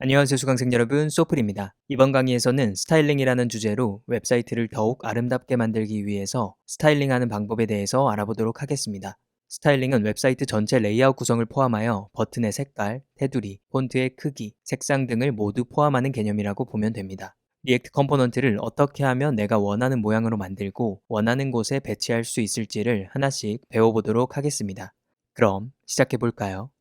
안녕하세요 수강생 여러분, 소플입니다. 이번 강의에서는 스타일링이라는 주제로 웹사이트를 더욱 아름답게 만들기 위해서 스타일링하는 방법에 대해서 알아보도록 하겠습니다. 스타일링은 웹사이트 전체 레이아웃 구성을 포함하여 버튼의 색깔, 테두리, 폰트의 크기, 색상 등을 모두 포함하는 개념이라고 보면 됩니다. 리액트 컴포넌트를 어떻게 하면 내가 원하는 모양으로 만들고 원하는 곳에 배치할 수 있을지를 하나씩 배워보도록 하겠습니다. 그럼 시작해 볼까요?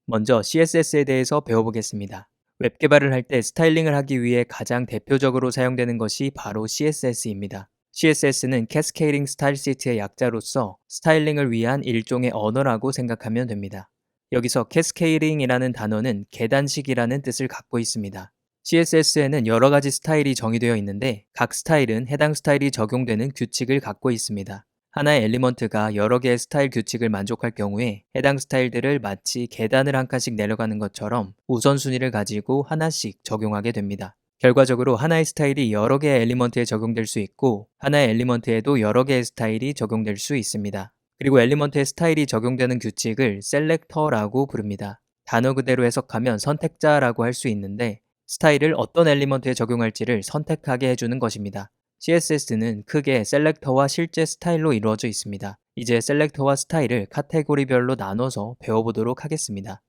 먼저 CSS에 대해서 배워보겠습니다. 웹 개발을 할 때 스타일링을 하기 위해 가장 대표적으로 사용되는 것이 바로 CSS입니다. CSS는 Cascading Style Sheet의 약자로서 스타일링을 위한 일종의 언어라고 생각하면 됩니다. 여기서 Cascading이라는 단어는 계단식이라는 뜻을 갖고 있습니다. CSS에는 여러 가지 스타일이 정의되어 있는데 각 스타일은 해당 스타일이 적용되는 규칙을 갖고 있습니다. 하나의 엘리먼트가 여러 개의 스타일 규칙을 만족할 경우에 해당 스타일들을 마치 계단을 한 칸씩 내려가는 것처럼 우선순위를 가지고 하나씩 적용하게 됩니다. 결과적으로 하나의 스타일이 여러 개의 엘리먼트에 적용될 수 있고 하나의 엘리먼트에도 여러 개의 스타일이 적용될 수 있습니다. 그리고 엘리먼트의 스타일이 적용되는 규칙을 셀렉터라고 부릅니다. 단어 그대로 해석하면 선택자라고 할 수 있는데 스타일을 어떤 엘리먼트에 적용할지를 선택하게 해주는 것입니다. CSS는 크게 셀렉터와 실제 스타일로 이루어져 있습니다. 이제 셀렉터와 스타일을 카테고리별로 나눠서 배워보도록 하겠습니다.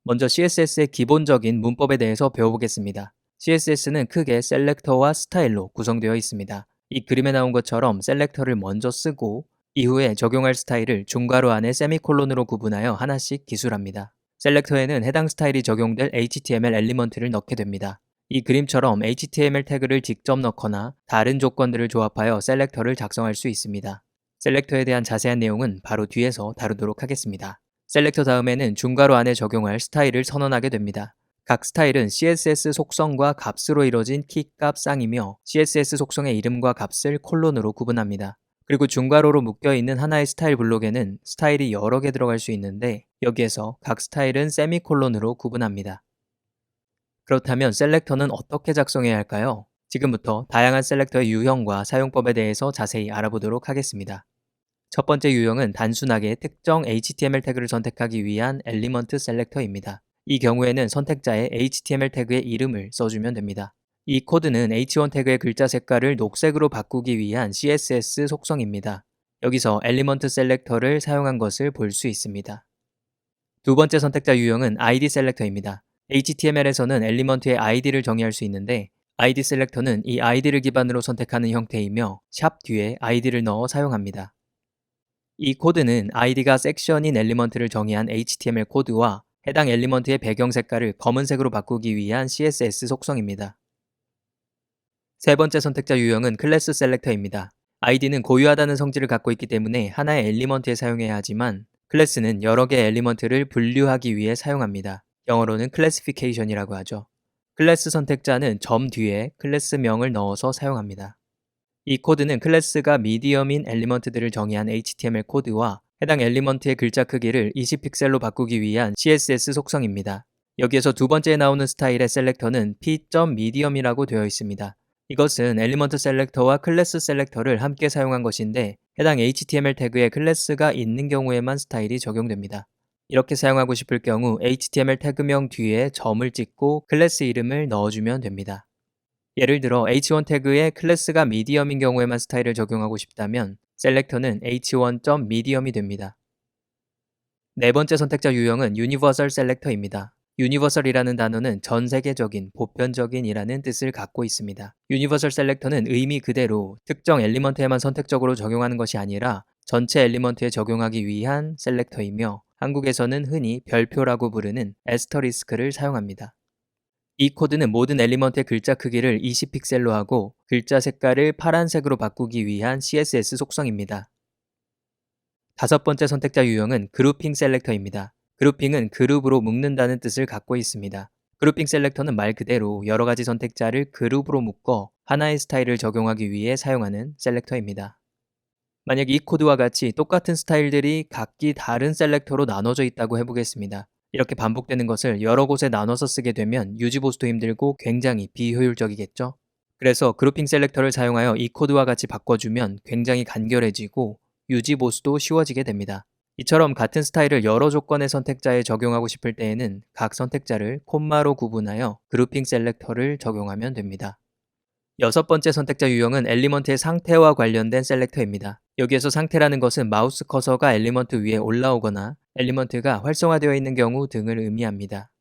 먼저 CSS의 기본적인 문법에 대해서 배워보겠습니다. CSS는 크게 셀렉터와 스타일로 구성되어 있습니다. 이 그림에 나온 것처럼 셀렉터를 먼저 쓰고 이후에 적용할 스타일을 중괄호 안에 세미콜론으로 구분하여 하나씩 기술합니다. 셀렉터에는 해당 스타일이 적용될 HTML 엘리먼트를 넣게 됩니다. 이 그림처럼 HTML 태그를 직접 넣거나 다른 조건들을 조합하여 셀렉터를 작성할 수 있습니다. 셀렉터에 대한 자세한 내용은 바로 뒤에서 다루도록 하겠습니다. 셀렉터 다음에는 중괄호 안에 적용할 스타일을 선언하게 됩니다. 각 스타일은 CSS 속성과 값으로 이루어진 키값 쌍이며 CSS 속성의 이름과 값을 콜론으로 구분합니다. 그리고 중괄호로 묶여있는 하나의 스타일 블록에는 스타일이 여러 개 들어갈 수 있는데 여기에서 각 스타일은 세미콜론으로 구분합니다. 그렇다면 셀렉터는 어떻게 작성해야 할까요? 지금부터 다양한 셀렉터의 유형과 사용법에 대해서 자세히 알아보도록 하겠습니다. 첫 번째 유형은 단순하게 특정 HTML 태그를 선택하기 위한 엘리먼트 셀렉터입니다. 이 경우에는 선택자의 HTML 태그의 이름을 써주면 됩니다. 이 코드는 H1 태그의 글자 색깔을 녹색으로 바꾸기 위한 CSS 속성입니다. 여기서 엘리먼트 셀렉터를 사용한 것을 볼 수 있습니다. 두 번째 선택자 유형은 ID 셀렉터입니다. HTML에서는 엘리먼트의 ID를 정의할 수 있는데 ID 셀렉터는 이 ID를 기반으로 선택하는 형태이며 샵 뒤에 ID를 넣어 사용합니다. 이 코드는 ID가 섹션인 엘리먼트를 정의한 HTML 코드와 해당 엘리먼트의 배경 색깔을 검은색으로 바꾸기 위한 CSS 속성입니다. 세 번째 선택자 유형은 클래스 셀렉터입니다. ID는 고유하다는 성질을 갖고 있기 때문에 하나의 엘리먼트에 사용해야 하지만 클래스는 여러 개의 엘리먼트를 분류하기 위해 사용합니다. 영어로는 classification이라고 하죠. 클래스 선택자는 점 뒤에 클래스명을 넣어서 사용합니다. 이 코드는 클래스가 미디엄인 엘리먼트들을 정의한 HTML 코드와 해당 엘리먼트의 글자 크기를 20픽셀로 바꾸기 위한 CSS 속성입니다. 여기에서 두 번째에 나오는 스타일의 셀렉터는 p.medium이라고 되어 있습니다. 이것은 엘리먼트 셀렉터와 클래스 셀렉터를 함께 사용한 것인데 해당 HTML 태그에 클래스가 있는 경우에만 스타일이 적용됩니다. 이렇게 사용하고 싶을 경우 HTML 태그명 뒤에 점을 찍고 클래스 이름을 넣어주면 됩니다. 예를 들어 H1 태그에 클래스가 미디엄인 경우에만 스타일을 적용하고 싶다면 셀렉터는 h1.medium이 됩니다. 네 번째 선택자 유형은 유니버설 셀렉터입니다. 유니버설이라는 단어는 전 세계적인, 보편적인이라는 뜻을 갖고 있습니다. 유니버설 셀렉터는 의미 그대로 특정 엘리먼트에만 선택적으로 적용하는 것이 아니라 전체 엘리먼트에 적용하기 위한 셀렉터이며 한국에서는 흔히 별표라고 부르는 애스터리스크를 사용합니다. 이 코드는 모든 엘리먼트의 글자 크기를 20픽셀로 하고 글자 색깔을 파란색으로 바꾸기 위한 CSS 속성입니다. 다섯 번째 선택자 유형은 그룹핑 셀렉터입니다. 그룹핑은 그룹으로 묶는다는 뜻을 갖고 있습니다. 그룹핑 셀렉터는 말 그대로 여러 가지 선택자를 그룹으로 묶어 하나의 스타일을 적용하기 위해 사용하는 셀렉터입니다. 만약 이 코드와 같이 똑같은 스타일들이 각기 다른 셀렉터로 나눠져 있다고 해보겠습니다. 이렇게 반복되는 것을 여러 곳에 나눠서 쓰게 되면 유지 보수도 힘들고 굉장히 비효율적이겠죠? 그래서 그룹핑 셀렉터를 사용하여 이 코드와 같이 바꿔주면 굉장히 간결해지고 유지 보수도 쉬워지게 됩니다. 이처럼 같은 스타일을 여러 조건의 선택자에 적용하고 싶을 때에는 각 선택자를 콤마로 구분하여 그룹핑 셀렉터를 적용하면 됩니다. 여섯 번째 선택자 유형은 엘리먼트의 상태와 관련된 셀렉터입니다. 여기에서 상태라는 것은 마우스 커서가 엘리먼트 위에 올라오거나 엘리먼트가 활성화되어 있는 경우 등을 의미합니다.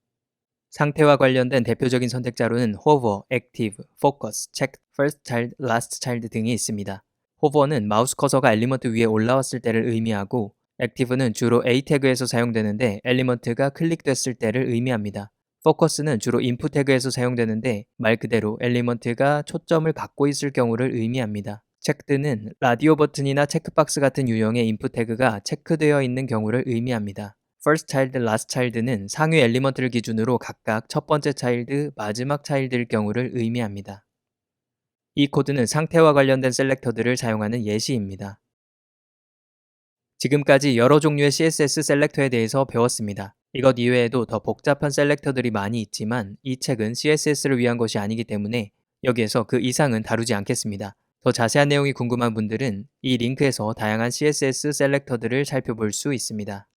상태와 관련된 대표적인 선택자로는 hover, active, focus, check, first child, last child 등이 있습니다. hover는 마우스 커서가 엘리먼트 위에 올라왔을 때를 의미하고 active는 주로 A 태그에서 사용되는데 엘리먼트가 클릭됐을 때를 의미합니다. focus는 주로 input 태그에서 사용되는데 말 그대로 엘리먼트가 초점을 갖고 있을 경우를 의미합니다. checked는 라디오 버튼이나 체크박스 같은 유형의 인풋 태그가 체크되어 있는 경우를 의미합니다. first child, last child는 상위 엘리먼트를 기준으로 각각 첫 번째 차일드, 마지막 차일드일 경우를 의미합니다. 이 코드는 상태와 관련된 셀렉터들을 사용하는 예시입니다. 지금까지 여러 종류의 CSS 셀렉터에 대해서 배웠습니다. 이것 이외에도 더 복잡한 셀렉터들이 많이 있지만 이 책은 CSS를 위한 것이 아니기 때문에 여기에서 그 이상은 다루지 않겠습니다. 더 자세한 내용이 궁금한 분들은 이 링크에서 다양한 CSS 셀렉터들을 살펴볼 수 있습니다.